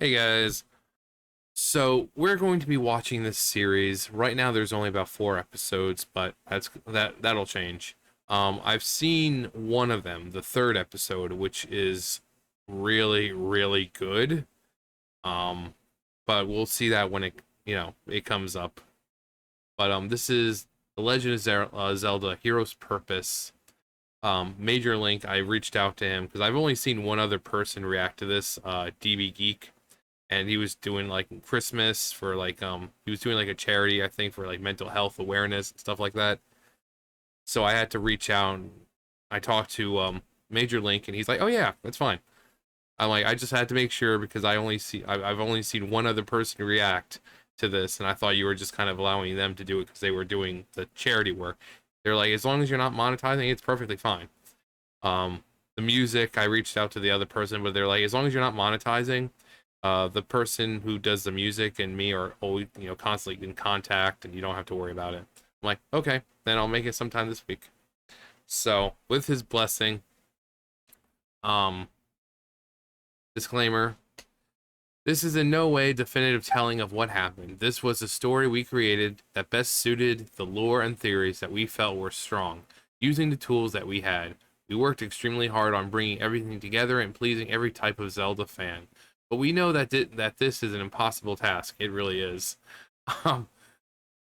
Hey guys. So we're going to be watching this series. Right now there's only about 4 episodes, but that'll change. I've seen one of them, the third episode, which is really, really good. Um, but we'll see that when it comes up. But this is The Legend of Zelda: Hero's Purpose. Major Link, I reached out to him because I've only seen one other person react to this, DB Geek, and he was doing like Christmas for he was doing like a charity, I think, for like mental health awareness and stuff like that. So I had to reach out and I talked to Major Link, and he's like, "Oh yeah, that's fine." I'm like, I just had to make sure because I've only seen one other person react to this, and I thought you were just kind of allowing them to do it because they were doing the charity work. They're like, as long as you're not monetizing, it's perfectly fine. The music, I reached out to the other person, but they're like, as long as you're not monetizing, the person who does the music and me are always, constantly in contact, and you don't have to worry about it. I'm like, okay, then I'll make it sometime this week. So, with his blessing, um, disclaimer, this is in no way definitive telling of what happened. This was a story we created that best suited the lore and theories that we felt were strong, using the tools that we had. We worked extremely hard on bringing everything together and pleasing every type of Zelda fan. But we know that this is an impossible task. It really is. Um,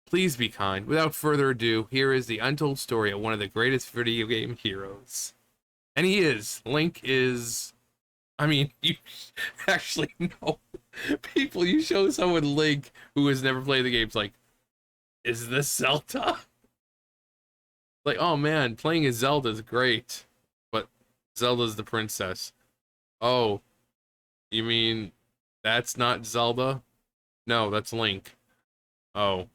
please be kind. Without further ado, here is the untold story of one of the greatest video game heroes. And he is. Link is... I mean, you actually know. People, you show someone Link who has never played the games, like, is this Zelda? Like, oh man, playing as Zelda is great. But Zelda's the princess. Oh, you mean that's not Zelda? No, that's Link. Oh,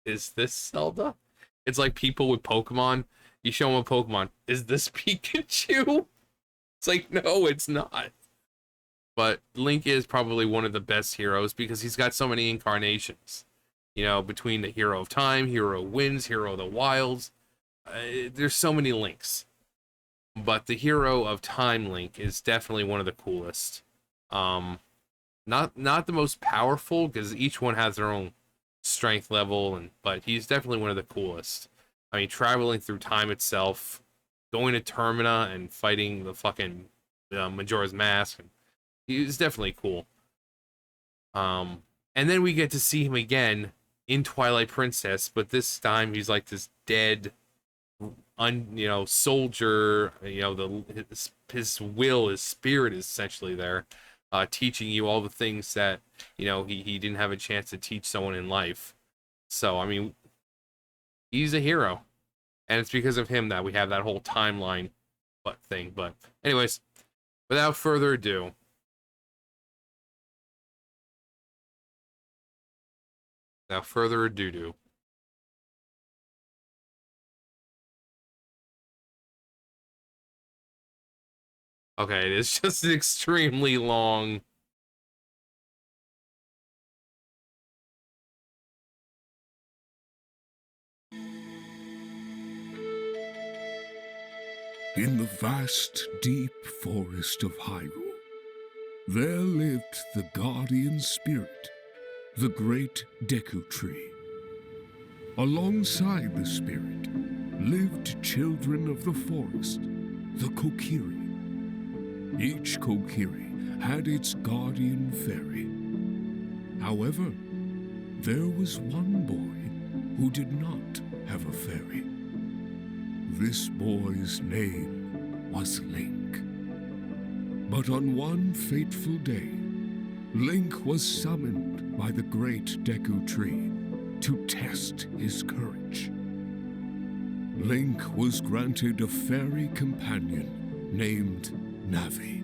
is this Zelda? It's like people with Pokemon. You show them a Pokemon. Is this Pikachu? It's like, no, it's not. But Link is probably one of the best heroes because he's got so many incarnations. Between the hero of time, hero of winds, hero of the wilds. There's so many Links. But the hero of time Link is definitely one of the coolest. Um, not the most powerful because each one has their own strength level, but he's definitely one of the coolest. I mean, traveling through time itself, going to Termina and fighting the fucking Majora's Mask, he's definitely cool. And then we get to see him again in Twilight Princess, but this time he's like this dead, soldier. His will, his spirit is essentially there, teaching you all the things that he didn't have a chance to teach someone in life. So I mean, he's a hero, and it's because of him that we have that whole timeline thing. But anyways, without further ado, do. Okay, it's just extremely long. In the vast, deep forest of Hyrule, there lived the guardian spirit, the great Deku Tree. Alongside the spirit lived children of the forest, the Kokiri. Each Kokiri had its guardian fairy. However, there was one boy who did not have a fairy. This boy's name was Link. But on one fateful day, Link was summoned by the great Deku Tree to test his courage. Link was granted a fairy companion named Navi.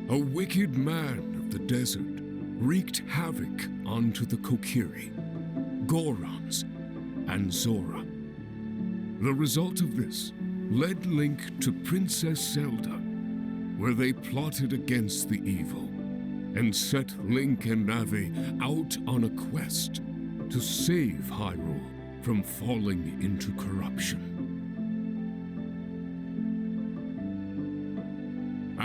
A wicked man of the desert wreaked havoc onto the Kokiri, Gorons, and Zora. The result of this led Link to Princess Zelda, where they plotted against the evil and set Link and Navi out on a quest to save Hyrule from falling into corruption.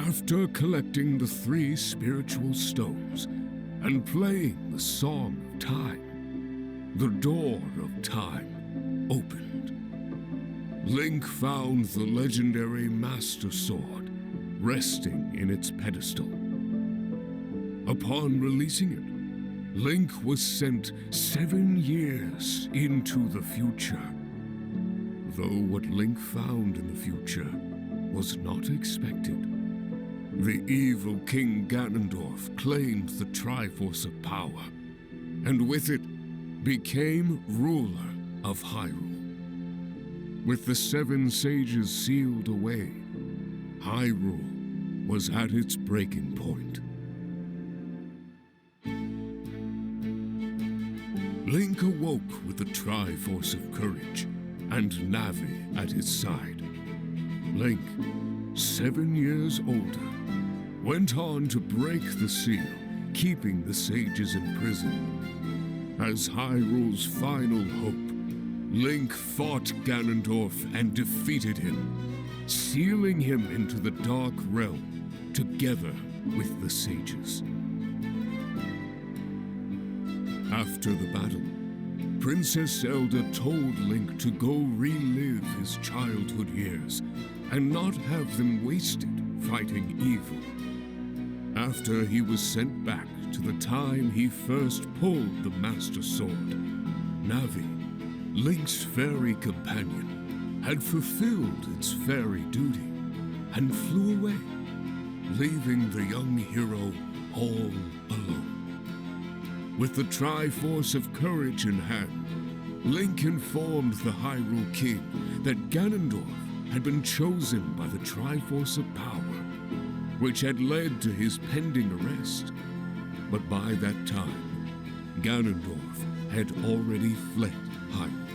After collecting the 3 spiritual stones and playing the Song of Time, the door of time opened. Link found the legendary Master Sword resting in its pedestal. Upon releasing it, Link was sent 7 years into the future. Though what Link found in the future was not expected. The evil King Ganondorf claimed the Triforce of Power, and with it became ruler of Hyrule. With the 7 sages sealed away, Hyrule was at its breaking point. Link awoke with the Triforce of Courage and Navi at his side. Link, 7 years older, went on to break the seal, keeping the sages imprisoned. As Hyrule's final hope, Link fought Ganondorf and defeated him, sealing him into the Dark Realm together with the sages. After the battle, Princess Zelda told Link to go relive his childhood years and not have them wasted fighting evil. After he was sent back to the time he first pulled the Master Sword, Navi, Link's fairy companion, had fulfilled its fairy duty and flew away, leaving the young hero all alone. With the Triforce of Courage in hand, Link informed the Hyrule King that Ganondorf had been chosen by the Triforce of Power, which had led to his pending arrest. But by that time, Ganondorf had already fled Hyrule.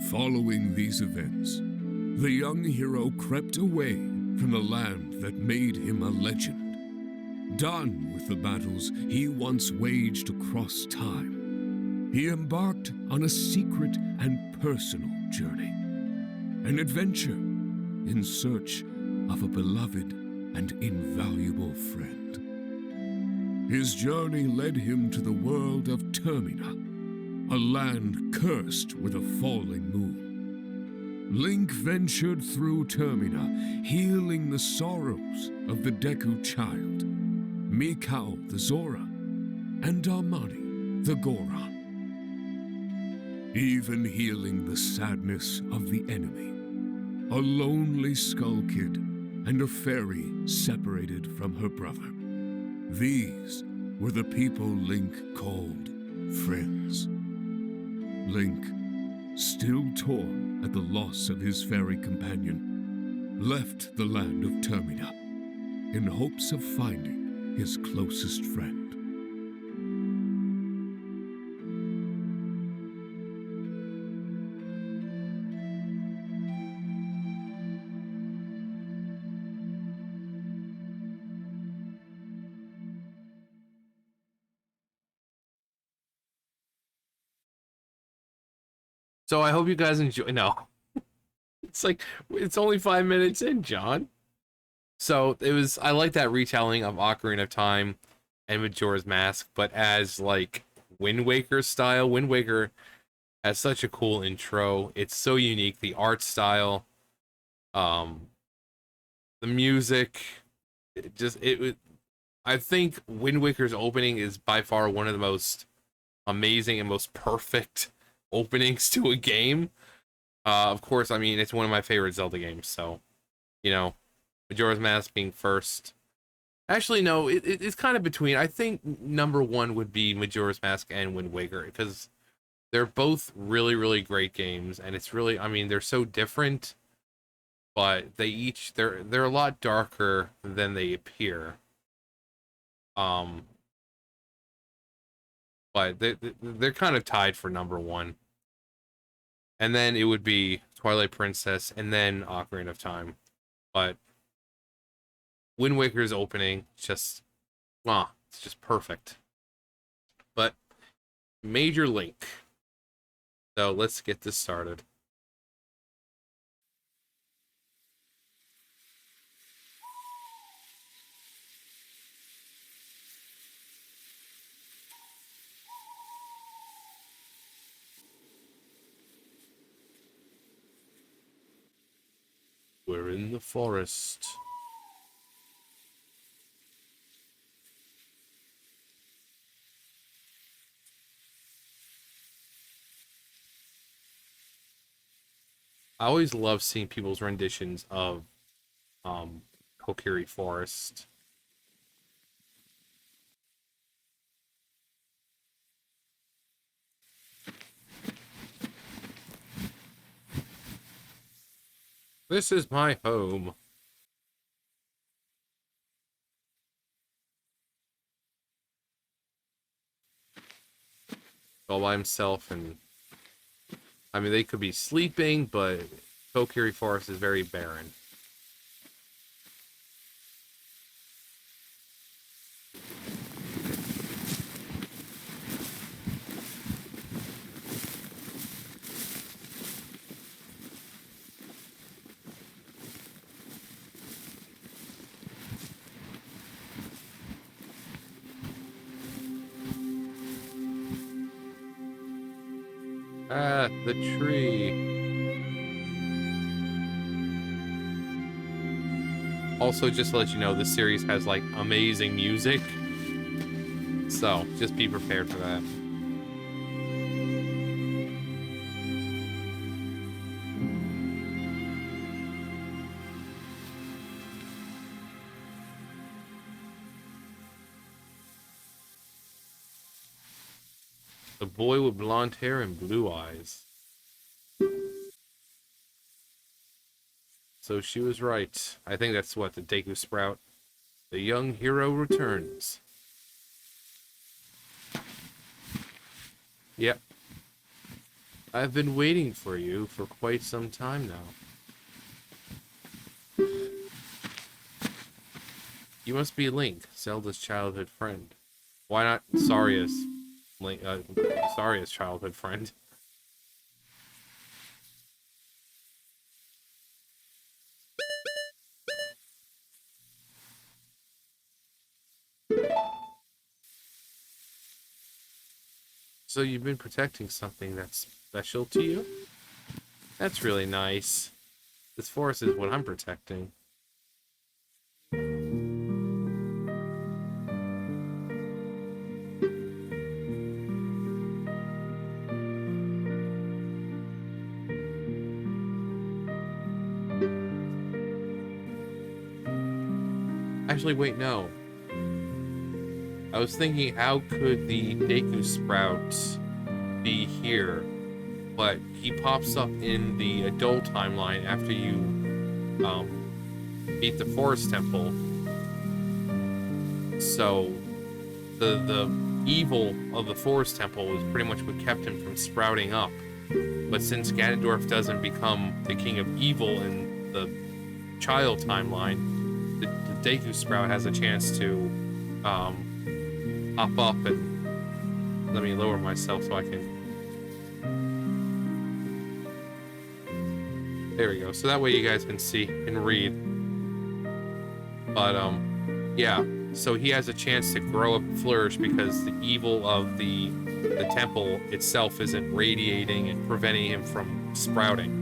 Following these events, the young hero crept away from the land that made him a legend. Done with the battles he once waged across time, he embarked on a secret and personal journey, an adventure in search of a beloved and invaluable friend. His journey led him to the world of Termina, a land cursed with a falling moon. Link ventured through Termina, healing the sorrows of the Deku child, Mikau the Zora, and Darmani the Goron. Even healing the sadness of the enemy, a lonely Skull Kid and a fairy separated from her brother. These were the people Link called friends. Link, still torn at the loss of his fairy companion, left the land of Termina in hopes of finding his closest friend. So I hope you guys enjoy. No, it's like it's only 5 minutes in, John. So it was. I like that retelling of Ocarina of Time and Majora's Mask, but as like Wind Waker style. Wind Waker has such a cool intro. It's so unique. The art style, um, the music, it. I think Wind Waker's opening is by far one of the most amazing and most perfect openings to a game. Of course, I mean, it's one of my favorite Zelda games, so, you know, Majora's Mask being first. Actually, no, it's kind of between. I think number one would be Majora's Mask and Wind Waker, because they're both really, really great games, and it's really, I mean, they're so different, but they're a lot darker than they appear. Um, but they're kind of tied for number one. And then it would be Twilight Princess, and then Ocarina of Time. But Wind Waker's opening, it's just perfect. But Major Link. So let's get this started. We're in the forest. I always love seeing people's renditions of Kokiri Forest. This is my home. All by himself, and I mean they could be sleeping, but Kokiri Forest is very barren. Ah, the tree. Also, just to let you know, this series has like amazing music, so just be prepared for that. The boy with blonde hair and blue eyes. So she was right. I think that's what the Deku Sprout. The young hero returns. Yep. I've been waiting for you for quite some time now. You must be Link, Zelda's childhood friend. Why not Saria's Link? Saria's childhood friend. So you've been protecting something that's special to you? That's really nice. This forest is what I'm protecting. Actually, wait, no. I was thinking, how could the Deku Sprout be here? But he pops up in the adult timeline after you beat the Forest Temple. So the evil of the Forest Temple was pretty much what kept him from sprouting up. But since Ganondorf doesn't become the king of evil in the child timeline, the Deku Sprout has a chance to hop up and let me lower myself so I can. There we go. So that way you guys can see and read. But yeah. So he has a chance to grow up and flourish because the evil of the temple itself isn't radiating and preventing him from sprouting.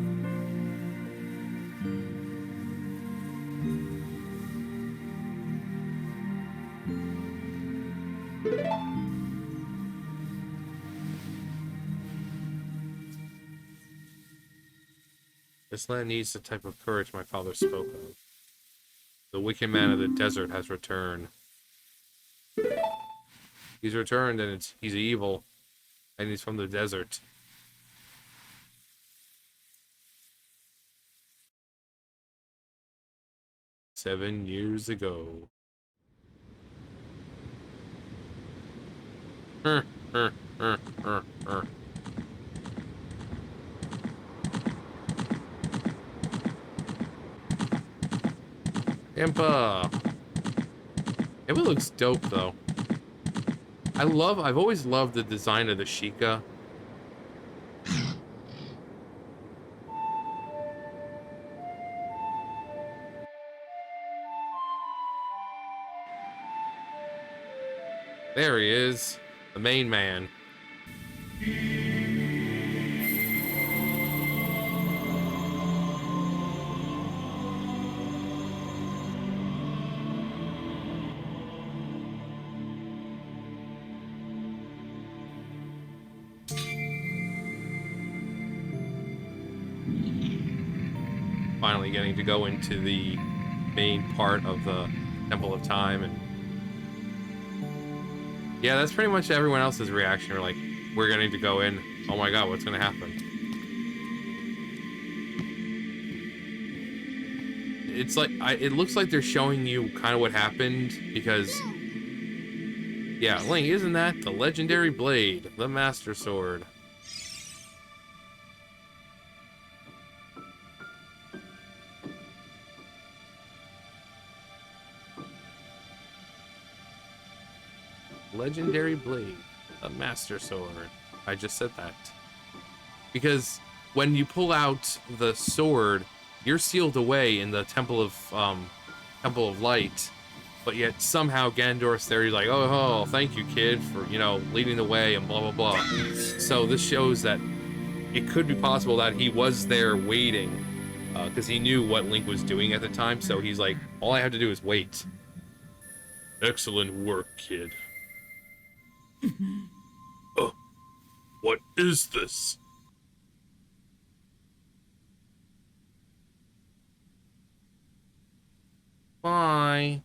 This land needs the type of courage my father spoke of. The wicked man of the desert has returned. He's returned and he's evil. And he's from the desert. "7 years ago." Er, er, er, er, er. Impa. It looks dope though. I've always loved the design of the Sheikah. There he is, the main man. finally getting to go into the main part of the Temple of Time. And yeah, that's pretty much everyone else's reaction. They're like, we're getting to go in. Oh my god, what's gonna happen? It's like, it looks like they're showing you kind of what happened, because yeah, Link, isn't that the legendary blade, the Master Sword? Legendary blade, the Master Sword. I just said that. Because when you pull out the sword, you're sealed away in the Temple of Light, but yet somehow Ganondorf's there. He's like, oh, thank you, kid, for, you know, leading the way and blah, blah, blah. So this shows that it could be possible that he was there waiting, because he knew what Link was doing at the time. So he's like, all I have to do is wait. Excellent work, kid. What is this? Bye.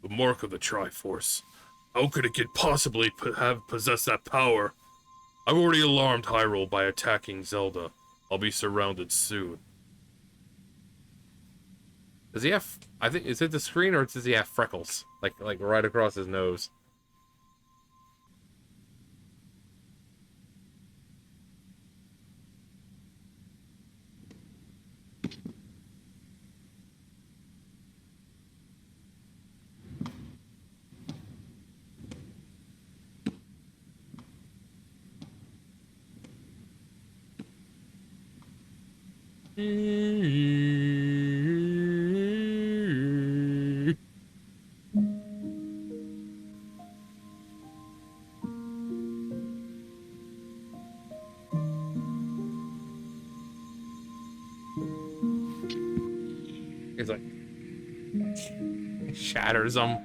The mark of the Triforce. How could it possibly have possessed that power? I've already alarmed Hyrule by attacking Zelda. I'll be surrounded soon. Does he have... I think... Is it the screen, or does he have freckles? Like right across his nose. He's like... shatters them.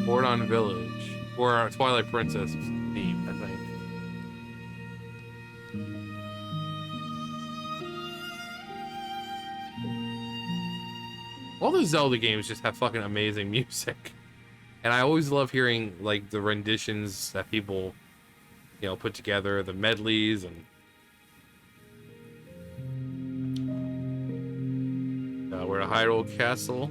Bordon Village, or Twilight Princess theme, I think. All the Zelda games just have fucking amazing music, and I always love hearing like the renditions that people, you know, put together, the medleys. And we're at Hyrule Castle.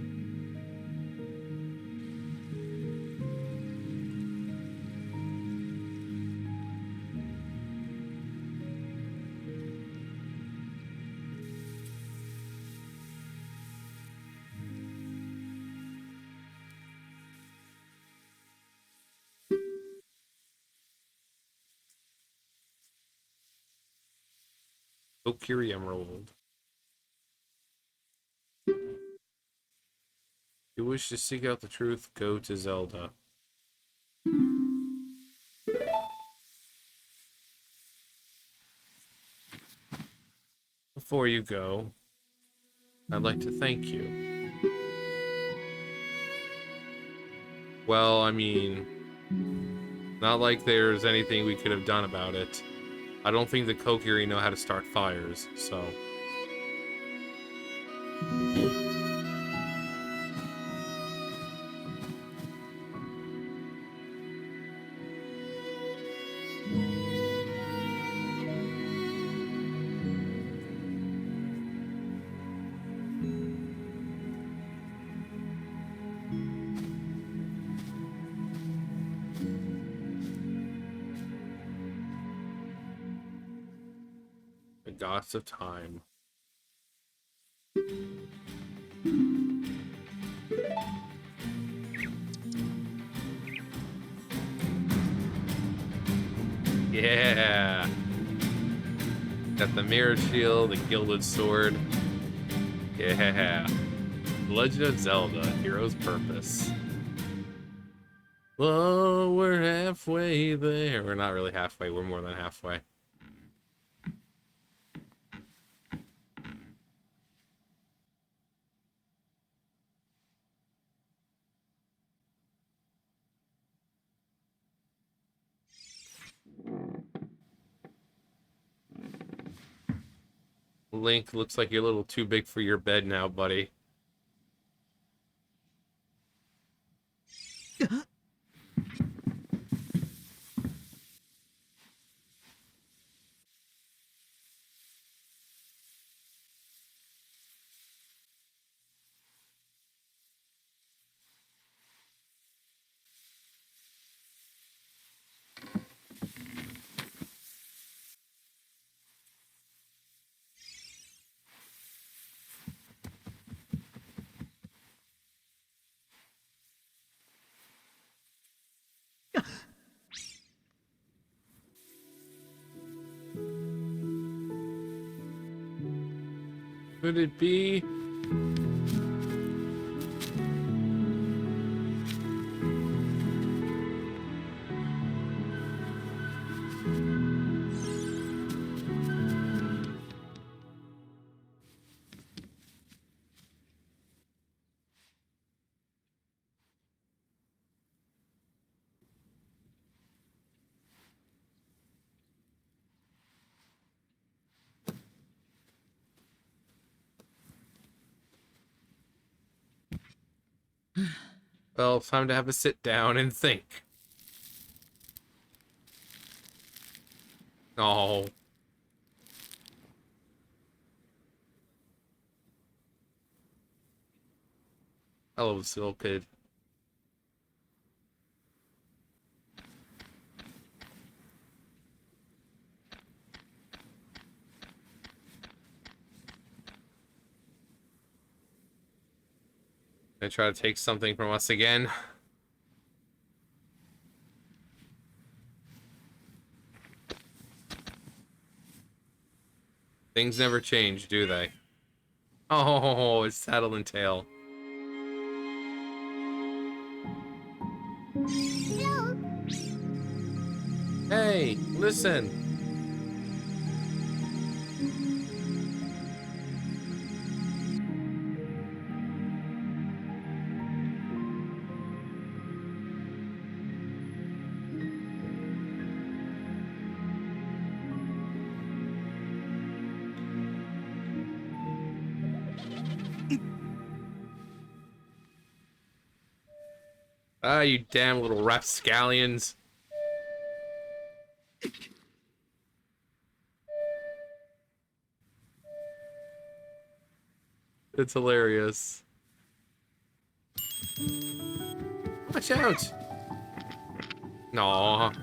Kokiri Emerald. If you wish to seek out the truth, go to Zelda. Before you go, I'd like to thank you. Well, I mean, not like there's anything we could have done about it. I don't think the Kokiri know how to start fires, so... The gods of time. Yeah! Got the mirror shield, the gilded sword. Yeah! Legend of Zelda, Hero's Purpose. Whoa, we're halfway there. We're not really halfway. We're more than halfway. Link, looks like you're a little too big for your bed now, buddy. Could it be? Well, it's time to have a sit down and think. Oh, I love this little kid. Gonna try to take something from us again. Things never change, do they? Oh, it's Saddle and Tail. Hey, listen. Ah, you damn little rapscallions. It's hilarious. Watch out! No.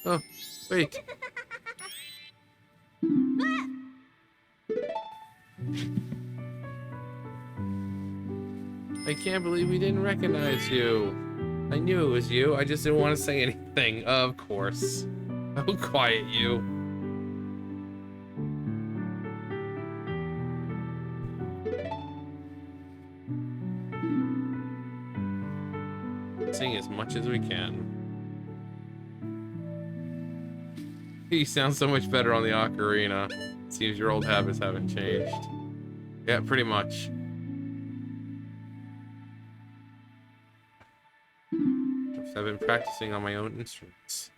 Oh, wait. I can't believe we didn't recognize you. I knew it was you. I just didn't want to say anything. Of course. Oh, quiet you. Sing as much as we can. You sound so much better on the ocarina. Seems your old habits haven't changed. Yeah, pretty much. I've been practicing on my own instruments.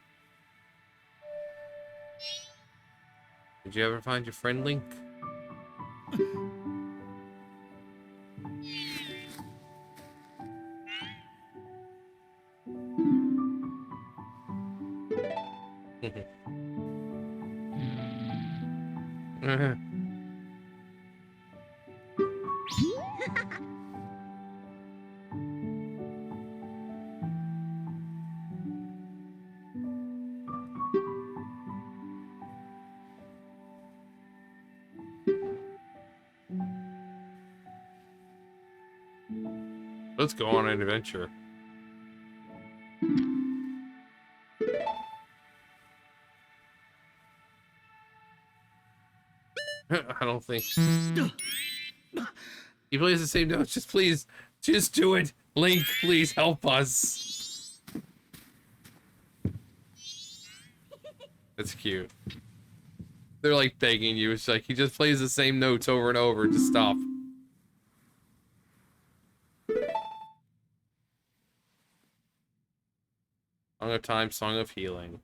Did you ever find your friend Link? Let's go on an adventure. I don't think he plays the same notes. Just please, just do it. Link, please help us. That's cute. They're like begging you. It's like he just plays the same notes over and over. Just stop. Song of Time, Song of Healing.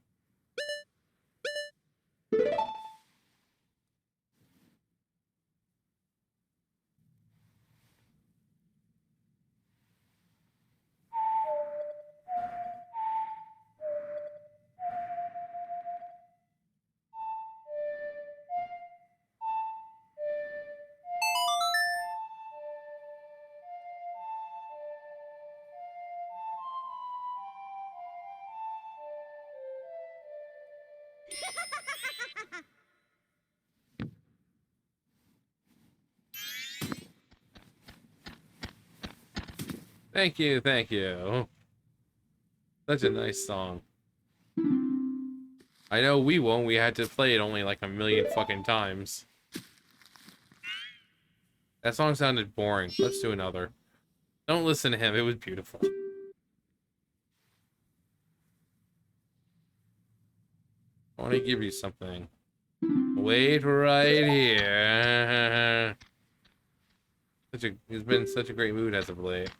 Thank you, thank you. Such a nice song. I know we won't. We had to play it only like a million fucking times. That song sounded boring. Let's do another. Don't listen to him. It was beautiful. I want to give you something. Wait right here. He's been in such a great mood as of late.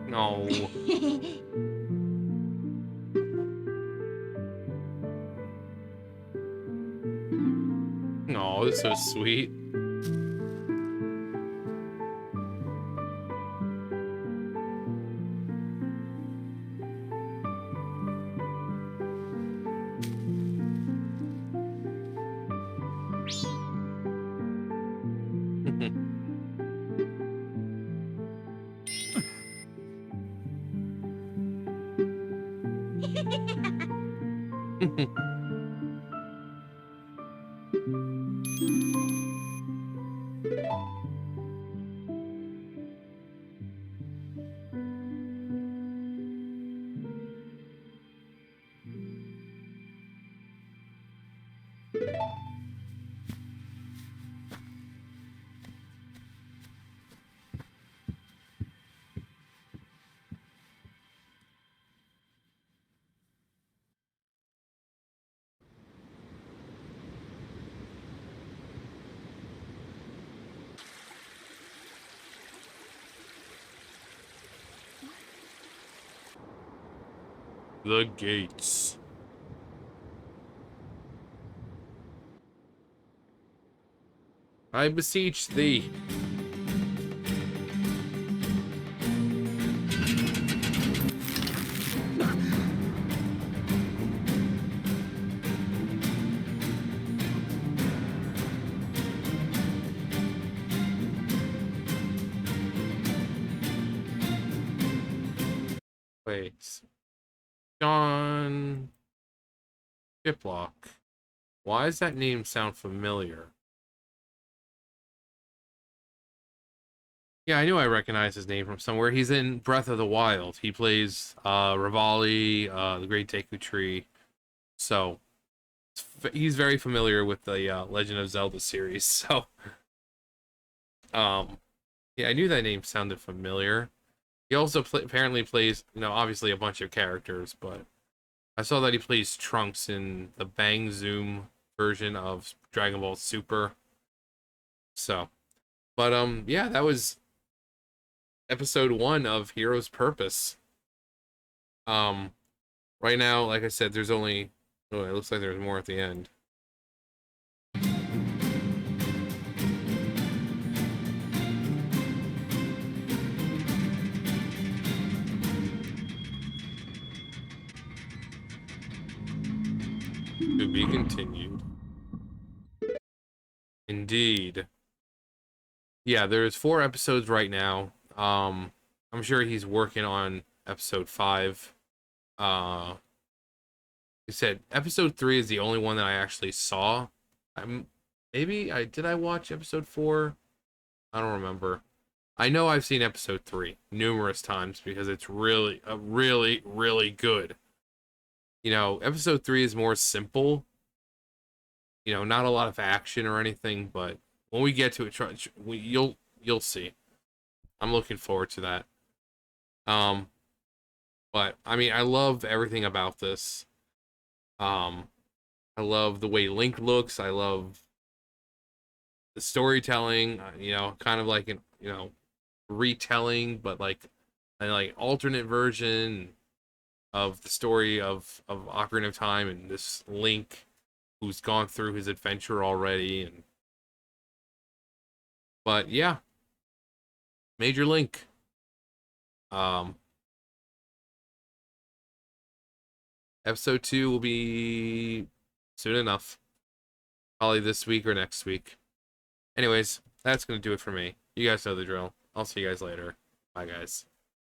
No. No, this is so sweet. The gates. I beseech thee. Wait. John Chiplock. Why does that name sound familiar? Yeah, I knew I recognized his name from somewhere. He's in Breath of the Wild. He plays Rivali, the Great Deku Tree. So he's very familiar with the Legend of Zelda series. So yeah, I knew that name sounded familiar. He also apparently plays, obviously a bunch of characters, but I saw that he plays Trunks in the Bang Zoom version of Dragon Ball Super. So, but yeah, that was episode 1 of Hero's Purpose. Right now, like I said, there's only, oh, it looks like there's more at the end. To be continued. Indeed. Yeah, there's 4 episodes right now. I'm sure he's working on episode 5. Uh, he said episode 3 is the only one that I actually saw. I'm maybe I did I watch episode 4? I don't remember. I know I've seen episode 3 numerous times because it's really really good. Episode 3 is more simple. Not a lot of action or anything, but when we get to it, you'll see. I'm looking forward to that. Um, but I mean, I love everything about this. Um, I love the way Link looks. I love the storytelling. Kind of like an retelling, but like alternate version of the story of Ocarina of Time and this Link who's gone through his adventure already. But yeah, Major Link. Um, Episode 2 will be soon enough. Probably this week or next week. Anyways, that's going to do it for me. You guys know the drill. I'll see you guys later. Bye, guys.